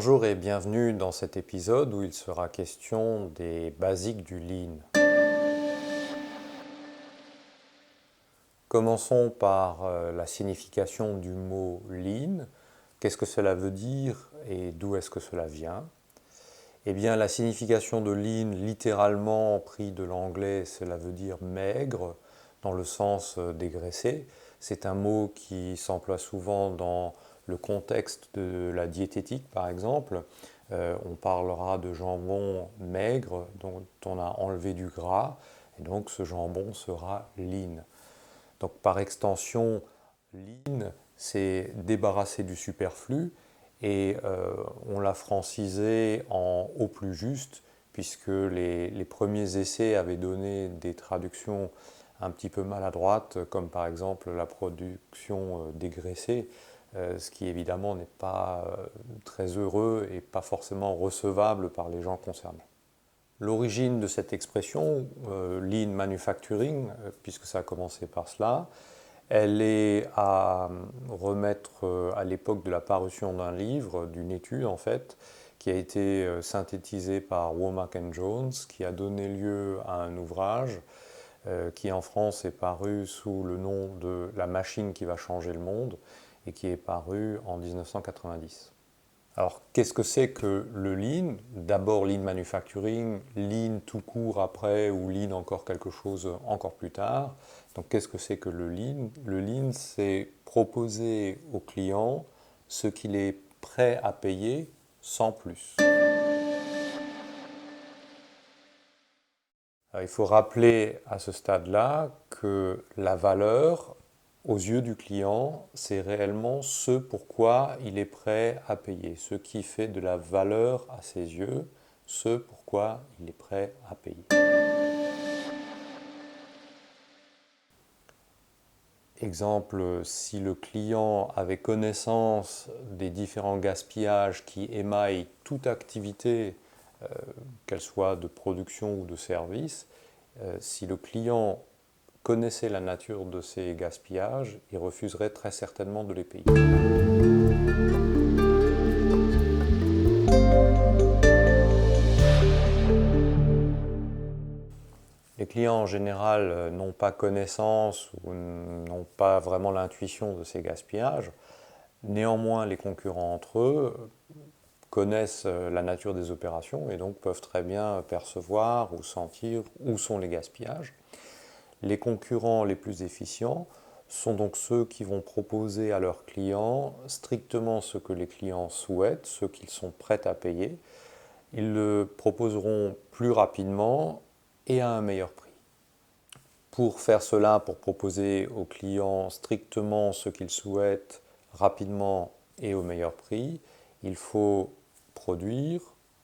Bonjour et bienvenue dans cet épisode où il sera question des basiques du Lean. Commençons par la signification du mot Lean. Qu'est-ce que cela veut dire et d'où est-ce que cela vient? Eh bien, la signification de Lean, littéralement pris de l'anglais, cela veut dire maigre, dans le sens dégraissé. C'est un mot qui s'emploie souvent dans le contexte de la diététique, par exemple. On parlera de jambon maigre, dont on a enlevé du gras, et donc ce jambon sera lean. Donc par extension, lean, c'est débarrasser du superflu, et on l'a francisé en au plus juste, puisque les premiers essais avaient donné des traductions un petit peu maladroites, comme par exemple la production dégraissée, ce qui évidemment n'est pas très heureux et pas forcément recevable par les gens concernés. L'origine de cette expression, lean manufacturing, puisque ça a commencé par cela, elle est à remettre à l'époque de la parution d'un livre, d'une étude en fait, qui a été synthétisée par Womack and Jones, qui a donné lieu à un ouvrage qui en France est paru sous le nom de La machine qui va changer le monde et qui est paru en 1990. Alors, qu'est-ce que c'est que le lean? D'abord, lean manufacturing, lean tout court après, ou lean encore quelque chose encore plus tard. Donc, qu'est-ce que c'est que le lean? Le lean, c'est proposer au client ce qu'il est prêt à payer sans plus. Alors, il faut rappeler à ce stade-là que la valeur, aux yeux du client, c'est réellement ce pourquoi il est prêt à payer, ce qui fait de la valeur à ses yeux, ce pourquoi il est prêt à payer. Exemple, si le client avait connaissance des différents gaspillages qui émaillent toute activité, qu'elle soit de production ou de service, si le client connaissait la nature de ces gaspillages, il refuserait très certainement de les payer. Les clients en général n'ont pas connaissance ou n'ont pas vraiment l'intuition de ces gaspillages. Néanmoins, les concurrents entre eux connaissent la nature des opérations et donc peuvent très bien percevoir ou sentir où sont les gaspillages. Les concurrents les plus efficients sont donc ceux qui vont proposer à leurs clients strictement ce que les clients souhaitent, ce qu'ils sont prêts à payer. Ils le proposeront plus rapidement et à un meilleur prix. Pour faire cela, pour proposer aux clients strictement ce qu'ils souhaitent rapidement et au meilleur prix, il faut produire,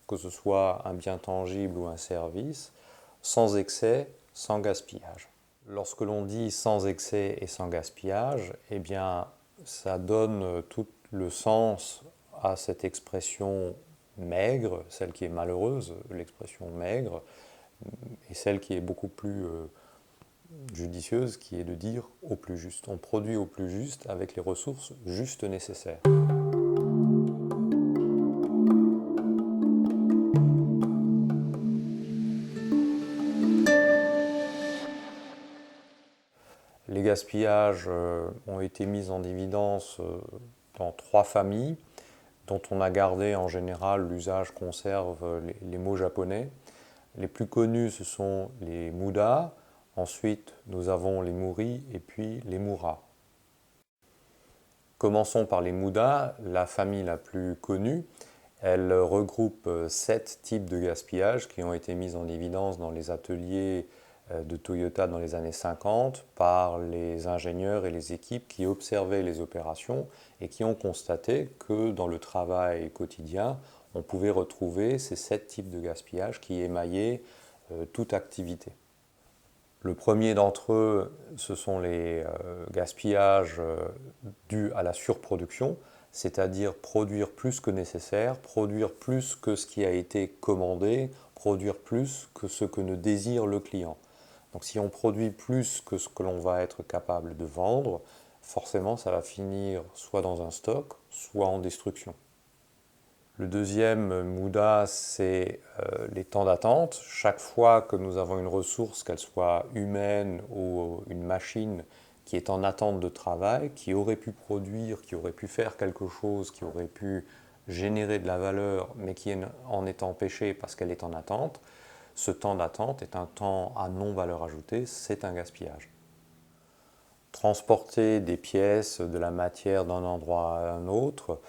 que ce soit un bien tangible ou un service, sans excès, sans gaspillage. Lorsque l'on dit sans excès et sans gaspillage, eh bien, ça donne tout le sens à cette expression maigre, celle qui est malheureuse, l'expression maigre, et celle qui est beaucoup plus judicieuse, qui est de dire au plus juste. On produit au plus juste avec les ressources juste nécessaires. Les gaspillages ont été mis en évidence dans trois familles, dont on a gardé en général l'usage conserve les mots japonais. Les plus connus, ce sont les muda, ensuite nous avons les muri et puis les mura. Commençons par les muda, la famille la plus connue. Elle regroupe 7 types de gaspillage qui ont été mis en évidence dans les ateliers de Toyota dans les années 50 par les ingénieurs et les équipes qui observaient les opérations et qui ont constaté que dans le travail quotidien, on pouvait retrouver ces 7 types de gaspillage qui émaillaient toute activité. Le premier d'entre eux, ce sont les gaspillages dus à la surproduction, c'est-à-dire produire plus que nécessaire, produire plus que ce qui a été commandé, produire plus que ce que ne désire le client. Donc si on produit plus que ce que l'on va être capable de vendre, forcément ça va finir soit dans un stock, soit en destruction. Le deuxième Muda, c'est les temps d'attente. Chaque fois que nous avons une ressource, qu'elle soit humaine ou une machine qui est en attente de travail, qui aurait pu produire, qui aurait pu faire quelque chose, qui aurait pu générer de la valeur, mais qui en est empêchée parce qu'elle est en attente, ce temps d'attente est un temps à non-valeur ajoutée, c'est un gaspillage. Transporter des pièces, de la matière d'un endroit à un autre,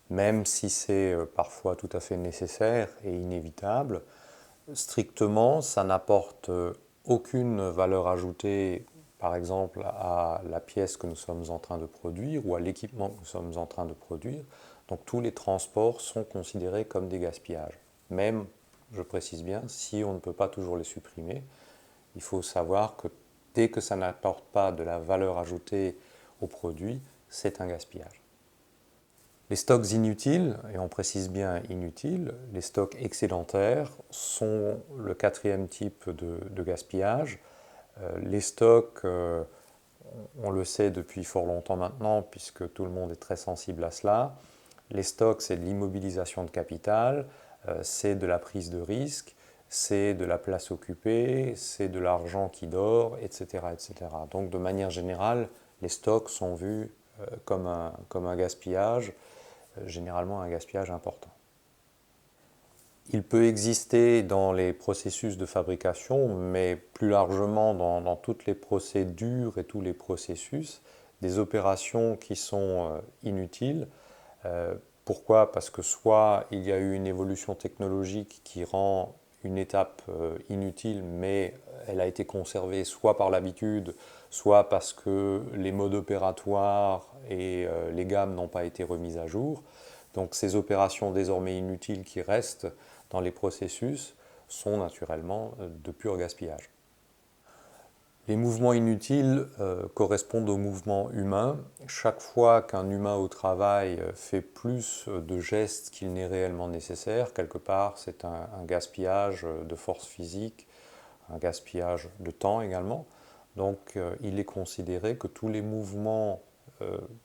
même si c'est parfois tout à fait nécessaire et inévitable, strictement, ça n'apporte aucune valeur ajoutée, par exemple, à la pièce que nous sommes en train de produire ou à l'équipement que nous sommes en train de produire. Donc tous les transports sont considérés comme des gaspillages. Même, je précise bien, si on ne peut pas toujours les supprimer, il faut savoir que dès que ça n'apporte pas de la valeur ajoutée au produit, c'est un gaspillage. Les stocks inutiles, et on précise bien inutiles, les stocks excédentaires sont le quatrième type de gaspillage. Les stocks, on le sait depuis fort longtemps maintenant, puisque tout le monde est très sensible à cela. Les stocks, c'est de l'immobilisation de capital, c'est de la prise de risque, c'est de la place occupée, c'est de l'argent qui dort, etc., etc. Donc de manière générale, les stocks sont vus comme un gaspillage, généralement un gaspillage important. Il peut exister dans les processus de fabrication, mais plus largement dans toutes les procédures et tous les processus, des opérations qui sont inutiles. Pourquoi? Parce que soit il y a eu une évolution technologique qui rend une étape inutile, mais elle a été conservée soit par l'habitude, soit parce que les modes opératoires et les gammes n'ont pas été remises à jour. Donc ces opérations désormais inutiles qui restent dans les processus sont naturellement de pur gaspillage. Les mouvements inutiles correspondent aux mouvements humains. Chaque fois qu'un humain au travail fait plus de gestes qu'il n'est réellement nécessaire, quelque part c'est un gaspillage de force physique, un gaspillage de temps également. Donc il est considéré que tous les mouvements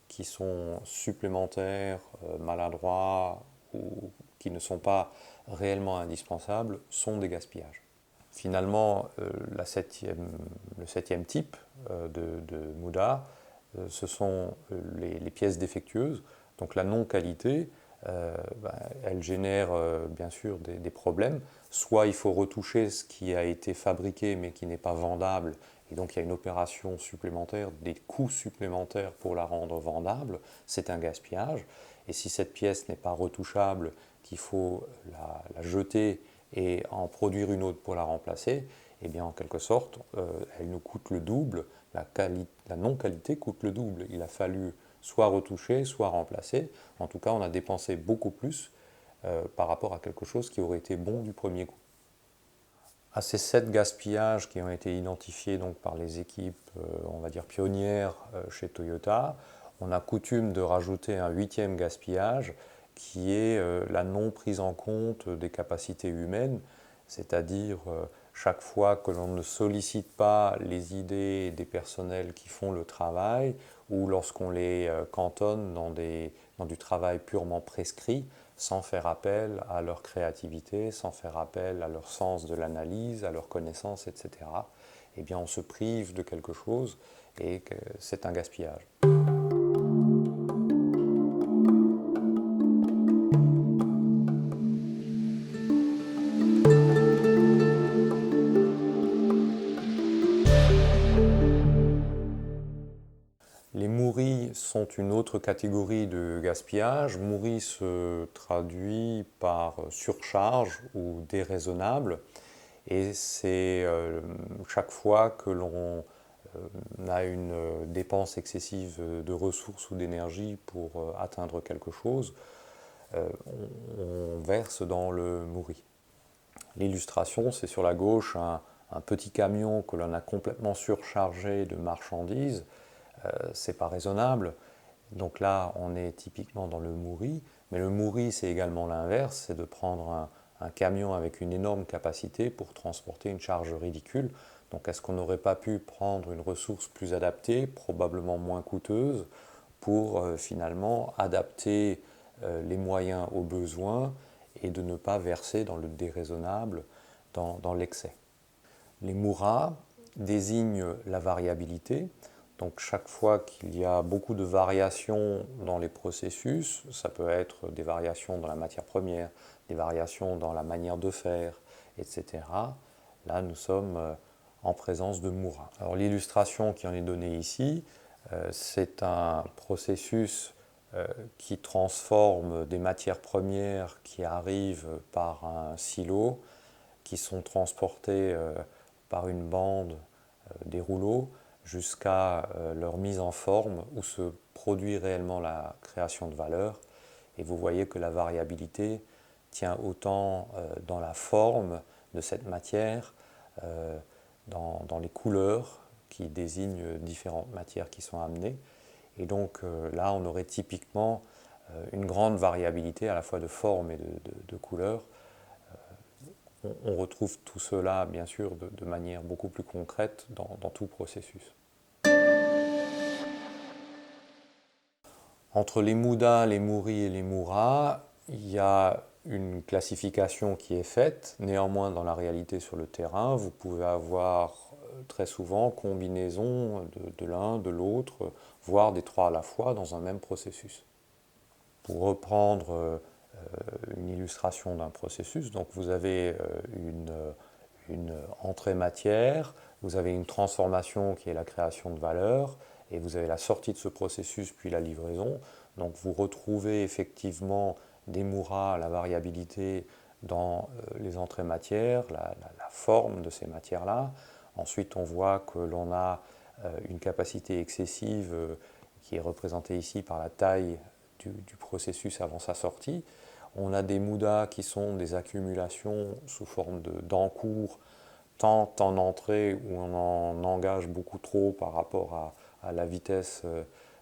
qui sont supplémentaires, maladroits ou qui ne sont pas réellement indispensables sont des gaspillages. Finalement, le septième type de Muda, ce sont les pièces défectueuses. Donc la non-qualité, elle génère bien sûr des problèmes. Soit il faut retoucher ce qui a été fabriqué mais qui n'est pas vendable, et donc il y a une opération supplémentaire, des coûts supplémentaires pour la rendre vendable, c'est un gaspillage. Et si cette pièce n'est pas retouchable, qu'il faut la jeter et en produire une autre pour la remplacer, eh bien en quelque sorte, elle nous coûte le double, la non-qualité coûte le double. Il a fallu soit retoucher, soit remplacer. En tout cas, on a dépensé beaucoup plus par rapport à quelque chose qui aurait été bon du premier coup. À ces 7 gaspillages qui ont été identifiés donc, par les équipes, on va dire pionnières chez Toyota, on a coutume de rajouter un 8e gaspillage qui est la non prise en compte des capacités humaines, c'est-à-dire chaque fois que l'on ne sollicite pas les idées des personnels qui font le travail ou lorsqu'on les cantonne dans du travail purement prescrit, sans faire appel à leur créativité, sans faire appel à leur sens de l'analyse, à leur connaissance, etc., eh bien on se prive de quelque chose et c'est un gaspillage. Les mouris sont une autre catégorie de gaspillage. Mouris se traduit par surcharge ou déraisonnable. Et c'est chaque fois que l'on a une dépense excessive de ressources ou d'énergie pour atteindre quelque chose, on verse dans le mouri. L'illustration, c'est sur la gauche un petit camion que l'on a complètement surchargé de marchandises. C'est pas raisonnable. Donc là, on est typiquement dans le mouri. Mais le mouri, c'est également l'inverse, c'est de prendre un camion avec une énorme capacité pour transporter une charge ridicule. Donc est-ce qu'on n'aurait pas pu prendre une ressource plus adaptée, probablement moins coûteuse, pour finalement adapter les moyens aux besoins et de ne pas verser dans le déraisonnable, dans l'excès. Les Mura désignent la variabilité. Donc chaque fois qu'il y a beaucoup de variations dans les processus, ça peut être des variations dans la matière première, des variations dans la manière de faire, etc. Là, nous sommes en présence de Mura. Alors l'illustration qui en est donnée ici, c'est un processus qui transforme des matières premières qui arrivent par un silo, qui sont transportées par une bande des rouleaux jusqu'à leur mise en forme où se produit réellement la création de valeur. Et vous voyez que la variabilité tient autant dans la forme de cette matière, dans les couleurs qui désignent différentes matières qui sont amenées. Et donc là, on aurait typiquement une grande variabilité à la fois de forme et de couleur. On retrouve tout cela, bien sûr, de manière beaucoup plus concrète dans tout processus. Entre les Muda, les Muri et les Mura, il y a une classification qui est faite. Néanmoins, dans la réalité sur le terrain, vous pouvez avoir très souvent combinaison de l'un, de l'autre, voire des trois à la fois dans un même processus. Pour reprendre une illustration d'un processus, donc vous avez une entrée matière, vous avez une transformation qui est la création de valeur, et vous avez la sortie de ce processus puis la livraison. Donc vous retrouvez effectivement des Mura, la variabilité dans les entrées matières, la forme de ces matières-là. Ensuite, on voit que l'on a une capacité excessive qui est représentée ici par la taille du processus avant sa sortie. On a des Muda qui sont des accumulations sous forme d'encours, tant en entrée où on en engage beaucoup trop par rapport à la vitesse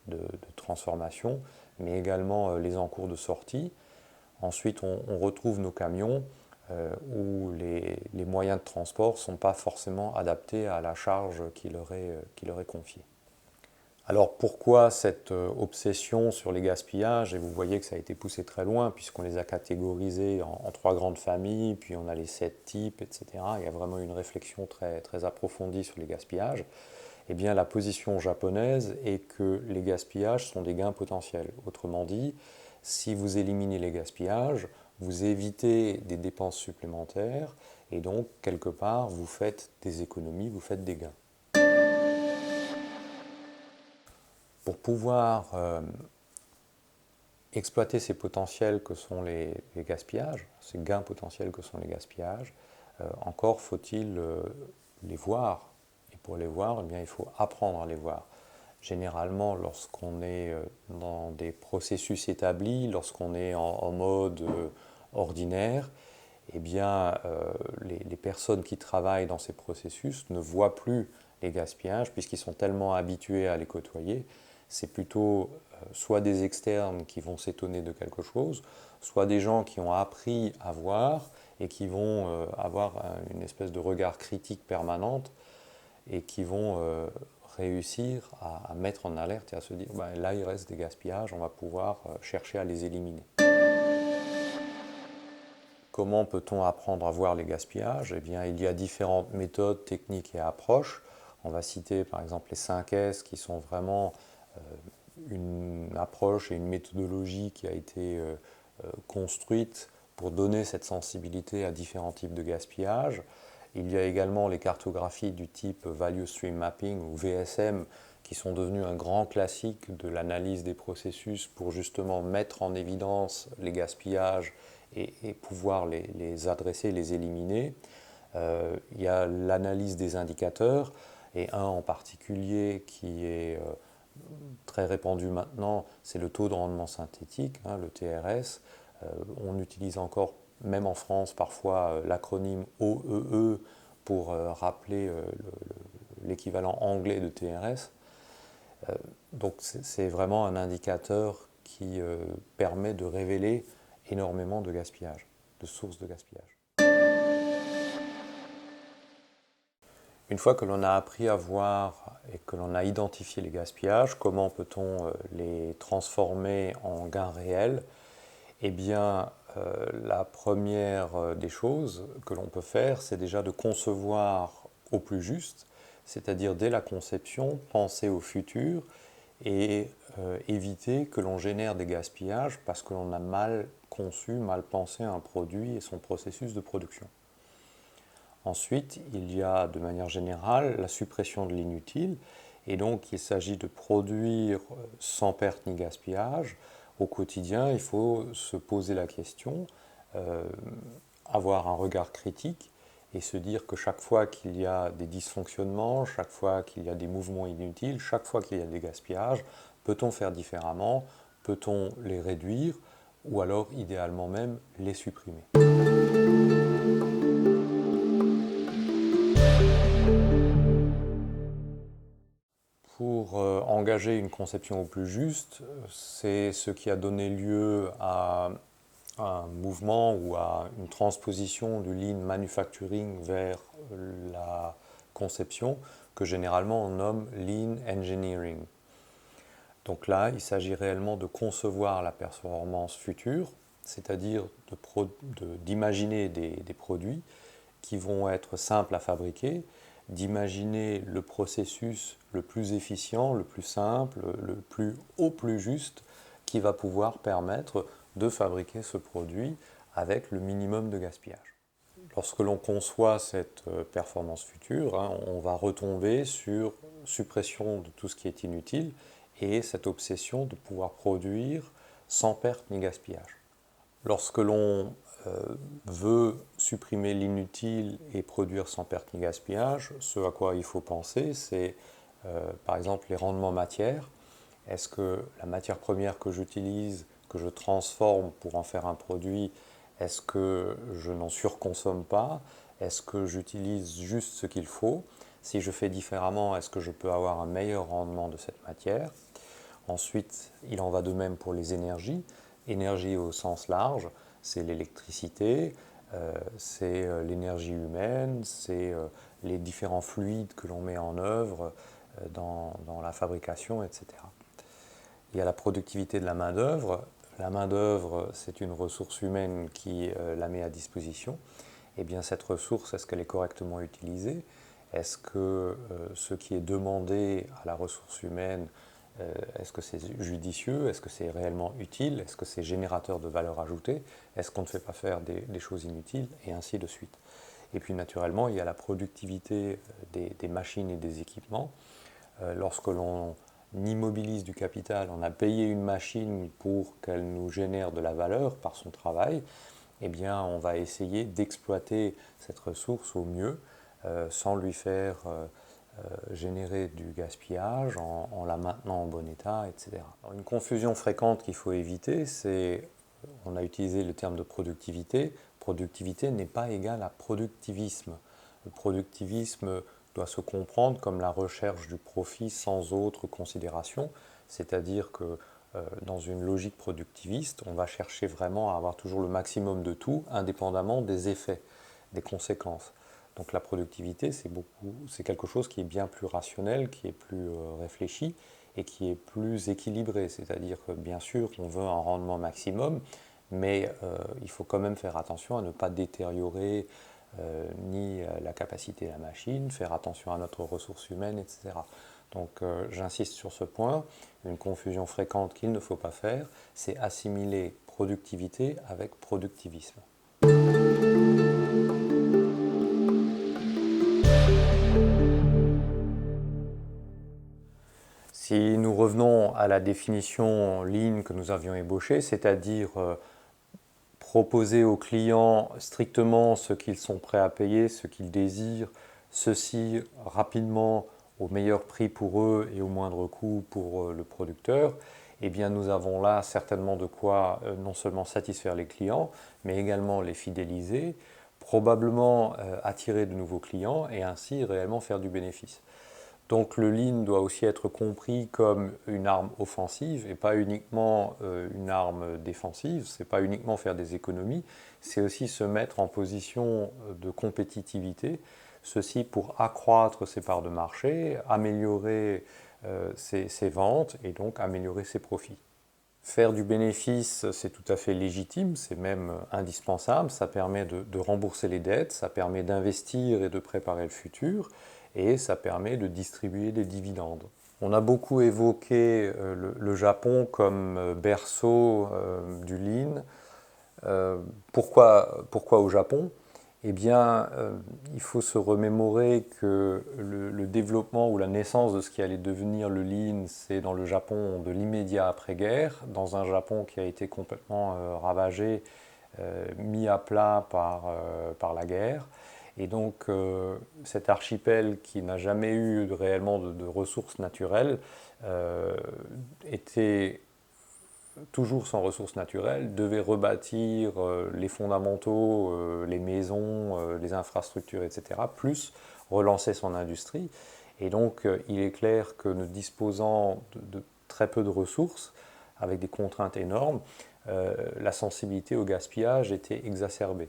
de transformation, mais également les encours de sortie. Ensuite, on retrouve nos camions où les moyens de transport ne sont pas forcément adaptés à la charge qui leur est confiée. Alors pourquoi cette obsession sur les gaspillages? Et vous voyez que ça a été poussé très loin puisqu'on les a catégorisés en trois grandes familles, puis on a les 7 types, etc. Il y a vraiment une réflexion très, très approfondie sur les gaspillages. Eh bien la position japonaise est que les gaspillages sont des gains potentiels. Autrement dit, si vous éliminez les gaspillages, vous évitez des dépenses supplémentaires et donc quelque part vous faites des économies, vous faites des gains. Pour pouvoir exploiter ces potentiels que sont les gaspillages, ces gains potentiels que sont les gaspillages, encore faut-il les voir. Et pour les voir, eh bien, il faut apprendre à les voir. Généralement, lorsqu'on est dans des processus établis, lorsqu'on est en mode ordinaire, eh bien, les personnes qui travaillent dans ces processus ne voient plus les gaspillages puisqu'ils sont tellement habitués à les côtoyer. C'est plutôt soit des externes qui vont s'étonner de quelque chose, soit des gens qui ont appris à voir et qui vont avoir une espèce de regard critique permanente et qui vont réussir à mettre en alerte et à se dire ben, là il reste des gaspillages, on va pouvoir chercher à les éliminer. Comment peut-on apprendre à voir les gaspillages? Eh bien, il y a différentes méthodes, techniques et approches. On va citer par exemple les 5 S qui sont vraiment une approche et une méthodologie qui a été construite pour donner cette sensibilité à différents types de gaspillage. Il y a également les cartographies du type Value Stream Mapping ou VSM qui sont devenues un grand classique de l'analyse des processus pour justement mettre en évidence les gaspillages et pouvoir les adresser, les éliminer. Il y a l'analyse des indicateurs et un en particulier qui est très répandu maintenant, c'est le taux de rendement synthétique, le TRS. On utilise encore, même en France, parfois l'acronyme OEE pour rappeler l'équivalent anglais de TRS. Donc c'est vraiment un indicateur qui permet de révéler énormément de gaspillage, de sources de gaspillage. Une fois que l'on a appris à voir et que l'on a identifié les gaspillages, comment peut-on les transformer en gains réels? Eh bien, la première des choses que l'on peut faire, c'est déjà de concevoir au plus juste, c'est-à-dire dès la conception, penser au futur et éviter que l'on génère des gaspillages parce que l'on a mal conçu, mal pensé un produit et son processus de production. Ensuite, il y a de manière générale la suppression de l'inutile, et donc il s'agit de produire sans perte ni gaspillage. Au quotidien, il faut se poser la question, euh, avoir un regard critique et se dire que chaque fois qu'il y a des dysfonctionnements, chaque fois qu'il y a des mouvements inutiles, chaque fois qu'il y a des gaspillages, peut-on faire différemment? Peut-on les réduire? Ou alors, idéalement même, les supprimer? Pour engager une conception au plus juste, c'est ce qui a donné lieu à un mouvement ou à une transposition du lean manufacturing vers la conception que généralement on nomme lean engineering. Donc là, il s'agit réellement de concevoir la performance future, c'est-à-dire d'imaginer des produits qui vont être simples à fabriquer, d'imaginer le processus le plus efficient, le plus simple, le plus au plus juste, qui va pouvoir permettre de fabriquer ce produit avec le minimum de gaspillage. Lorsque l'on conçoit cette performance future, hein, on va retomber sur suppression de tout ce qui est inutile et cette obsession de pouvoir produire sans perte ni gaspillage. Lorsque l'on veut supprimer l'inutile et produire sans perte ni gaspillage, ce à quoi il faut penser, c'est par exemple les rendements matière. Est-ce que la matière première que j'utilise, que je transforme pour en faire un produit, est-ce que je n'en surconsomme pas? Est-ce que j'utilise juste ce qu'il faut? Si je fais différemment, est-ce que je peux avoir un meilleur rendement de cette matière? Ensuite, il en va de même pour les énergies. Énergie au sens large, c'est l'électricité, c'est l'énergie humaine, c'est les différents fluides que l'on met en œuvre dans la fabrication, etc. Il y a la productivité de la main-d'œuvre. La main-d'œuvre, c'est une ressource humaine qui la met à disposition. Eh bien, cette ressource, est-ce qu'elle est correctement utilisée? Est-ce que ce qui est demandé à la ressource humaine, est-ce que c'est judicieux? Est-ce que c'est réellement utile? Est-ce que c'est générateur de valeur ajoutée? Est-ce qu'on ne fait pas faire des choses inutiles? Et ainsi de suite. Et puis, naturellement, il y a la productivité des machines et des équipements. Lorsque l'on immobilise du capital, on a payé une machine pour qu'elle nous génère de la valeur par son travail, eh bien, on va essayer d'exploiter cette ressource au mieux, sans lui faire générer du gaspillage, en la maintenant en bon état, etc. Alors, une confusion fréquente qu'il faut éviter, c'est, on a utilisé le terme de productivité. Productivité n'est pas égal à productivisme. Le productivisme doit se comprendre comme la recherche du profit sans autre considération, c'est-à-dire que dans une logique productiviste, on va chercher vraiment à avoir toujours le maximum de tout, indépendamment des effets, des conséquences. Donc la productivité, c'est quelque chose qui est bien plus rationnel, qui est plus réfléchi et qui est plus équilibré. C'est-à-dire que bien sûr, on veut un rendement maximum, mais il faut quand même faire attention à ne pas détériorer ni la capacité de la machine, faire attention à notre ressource humaine, etc. Donc j'insiste sur ce point, une confusion fréquente qu'il ne faut pas faire, c'est assimiler productivité avec productivisme. Si nous revenons à la définition Lean que nous avions ébauchée, c'est-à-dire proposer aux clients strictement ce qu'ils sont prêts à payer, ce qu'ils désirent, ceci rapidement au meilleur prix pour eux et au moindre coût pour le producteur, eh bien nous avons là certainement de quoi non seulement satisfaire les clients, mais également les fidéliser, probablement attirer de nouveaux clients et ainsi réellement faire du bénéfice. Donc le lean doit aussi être compris comme une arme offensive et pas uniquement une arme défensive. C'est pas uniquement faire des économies, c'est aussi se mettre en position de compétitivité. Ceci pour accroître ses parts de marché, améliorer ses ventes et donc améliorer ses profits. Faire du bénéfice, c'est tout à fait légitime, c'est même indispensable, ça permet de rembourser les dettes, ça permet d'investir et de préparer le futur, et ça permet de distribuer des dividendes. On a beaucoup évoqué le Japon comme berceau du lean. Pourquoi au Japon? Eh bien, il faut se remémorer que le développement ou la naissance de ce qui allait devenir le lean, c'est dans le Japon de l'immédiat après-guerre, dans un Japon qui a été complètement ravagé, mis à plat par la guerre. Et donc, cet archipel qui n'a jamais eu réellement de ressources naturelles était toujours sans ressources naturelles, devait rebâtir les fondamentaux, les maisons, les infrastructures, etc., plus relancer son industrie. Et donc, il est clair que ne disposant de très peu de ressources, avec des contraintes énormes, la sensibilité au gaspillage était exacerbée.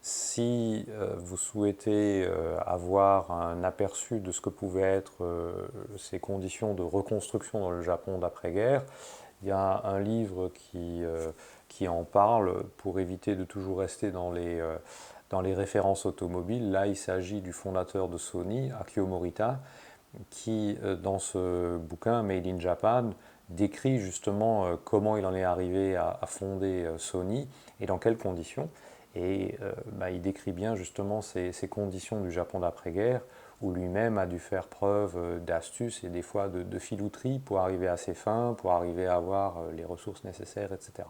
Si vous souhaitez avoir un aperçu de ce que pouvaient être ces conditions de reconstruction dans le Japon d'après-guerre, il y a un livre qui en parle pour éviter de toujours rester dans les références automobiles. Là, il s'agit du fondateur de Sony, Akio Morita, qui, dans ce bouquin Made in Japan, décrit justement comment il en est arrivé à fonder Sony et dans quelles conditions. Et il décrit bien justement ces conditions du Japon d'après-guerre, où lui-même a dû faire preuve d'astuce et des fois de filouterie pour arriver à ses fins, pour arriver à avoir les ressources nécessaires, etc.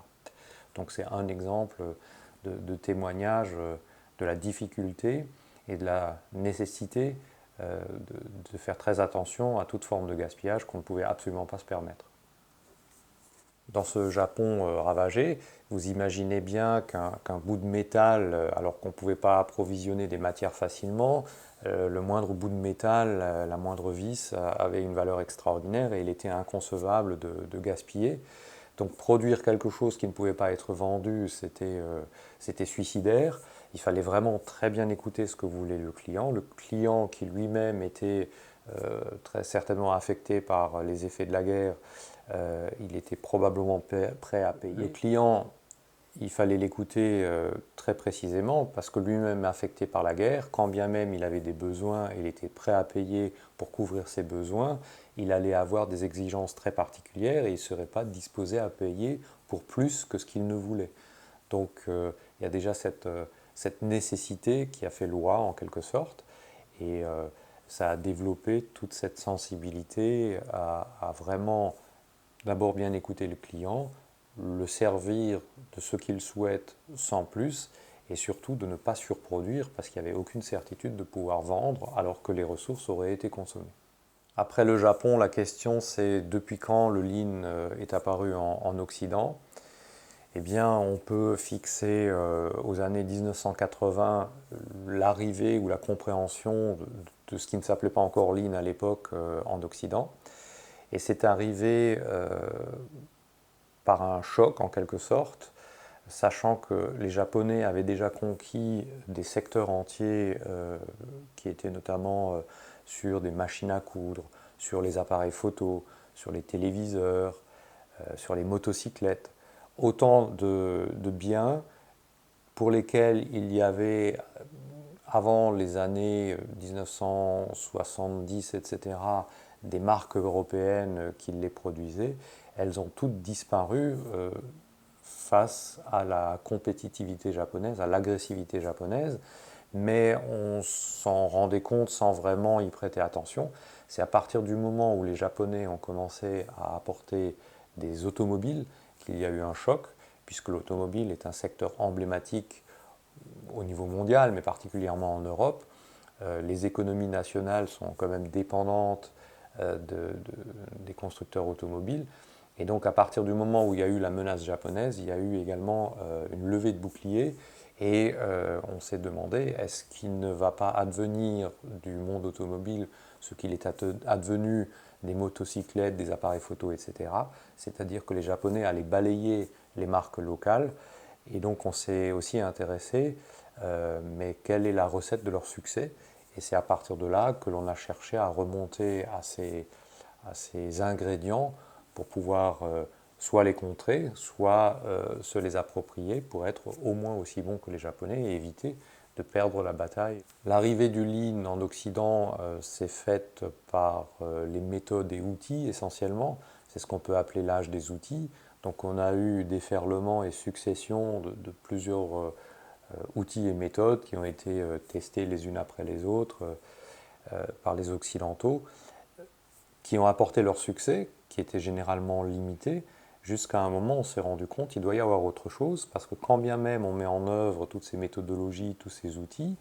Donc c'est un exemple de témoignage de la difficulté et de la nécessité de faire très attention à toute forme de gaspillage qu'on ne pouvait absolument pas se permettre. Dans ce Japon ravagé, vous imaginez bien qu'un bout de métal, alors qu'on ne pouvait pas approvisionner des matières facilement, le moindre bout de métal, la moindre vis avait une valeur extraordinaire et il était inconcevable de gaspiller. Donc produire quelque chose qui ne pouvait pas être vendu, c'était suicidaire. Il fallait vraiment très bien écouter ce que voulait le client. Le client qui lui-même était très certainement affecté par les effets de la guerre, il était probablement prêt à payer. Le client, il fallait l'écouter très précisément parce que lui-même affecté par la guerre, quand bien même il avait des besoins et il était prêt à payer pour couvrir ses besoins, il allait avoir des exigences très particulières et il ne serait pas disposé à payer pour plus que ce qu'il ne voulait. Donc il y a déjà cette nécessité qui a fait loi en quelque sorte et ça a développé toute cette sensibilité à vraiment d'abord bien écouter le client, le servir de ce qu'il souhaite sans plus, et surtout de ne pas surproduire parce qu'il n'y avait aucune certitude de pouvoir vendre alors que les ressources auraient été consommées. Après le Japon, la question c'est depuis quand le lean est apparu en Occident. Eh bien, on peut fixer aux années 1980 l'arrivée ou la compréhension de ce qui ne s'appelait pas encore lean à l'époque en Occident. Et c'est arrivé par un choc en quelque sorte, sachant que les Japonais avaient déjà conquis des secteurs entiers qui étaient notamment sur des machines à coudre, sur les appareils photo, sur les téléviseurs, sur les motocyclettes. Autant de biens pour lesquels il y avait, avant les années 1970, etc., des marques européennes qui les produisaient, elles ont toutes disparu face à la compétitivité japonaise, à l'agressivité japonaise, mais on s'en rendait compte sans vraiment y prêter attention. C'est à partir du moment où les Japonais ont commencé à apporter des automobiles qu'il y a eu un choc, puisque l'automobile est un secteur emblématique au niveau mondial, mais particulièrement en Europe. Les économies nationales sont quand même dépendantes des constructeurs automobiles. Et donc à partir du moment où il y a eu la menace japonaise, il y a eu également une levée de boucliers et on s'est demandé est-ce qu'il ne va pas advenir du monde automobile ce qu'il est advenu des motocyclettes, des appareils photo, etc. C'est-à-dire que les Japonais allaient balayer les marques locales et donc on s'est aussi intéressé mais quelle est la recette de leur succès? Et c'est à partir de là que l'on a cherché à remonter à ces ingrédients pour pouvoir soit les contrer, soit se les approprier pour être au moins aussi bon que les Japonais et éviter de perdre la bataille. L'arrivée du Lean en Occident s'est faite par les méthodes et outils essentiellement. C'est ce qu'on peut appeler l'âge des outils. Donc on a eu déferlement et succession de plusieurs outils et méthodes qui ont été testés les unes après les autres par les Occidentaux, qui ont apporté leur succès, qui était généralement limité, jusqu'à un moment où on s'est rendu compte qu'il doit y avoir autre chose, parce que quand bien même on met en œuvre toutes ces méthodologies, tous ces outils,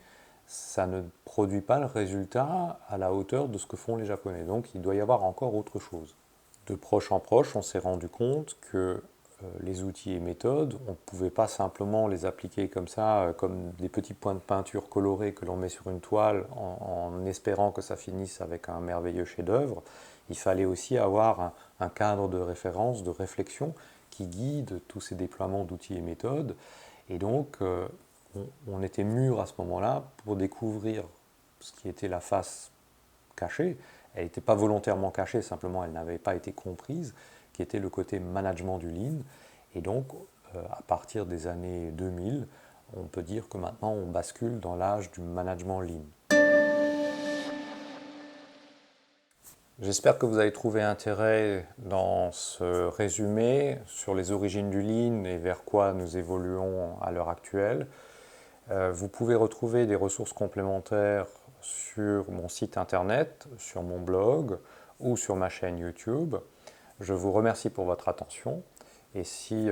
ça ne produit pas le résultat à la hauteur de ce que font les Japonais. Donc il doit y avoir encore autre chose. De proche en proche, on s'est rendu compte que les outils et méthodes, on ne pouvait pas simplement les appliquer comme ça, comme des petits points de peinture colorés que l'on met sur une toile en espérant que ça finisse avec un merveilleux chef-d'œuvre. Il fallait aussi avoir un cadre de référence, de réflexion qui guide tous ces déploiements d'outils et méthodes. Et donc, on était mûr à ce moment-là pour découvrir ce qui était la face cachée. Elle n'était pas volontairement cachée, simplement elle n'avait pas été comprise, qui était le côté management du Lean. Et donc, à partir des années 2000, on peut dire que maintenant on bascule dans l'âge du management Lean. J'espère que vous avez trouvé intérêt dans ce résumé sur les origines du Lean et vers quoi nous évoluons à l'heure actuelle. Vous pouvez retrouver des ressources complémentaires sur mon site internet, sur mon blog ou sur ma chaîne YouTube. Je vous remercie pour votre attention et si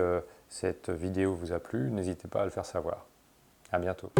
cette vidéo vous a plu, n'hésitez pas à le faire savoir. À bientôt.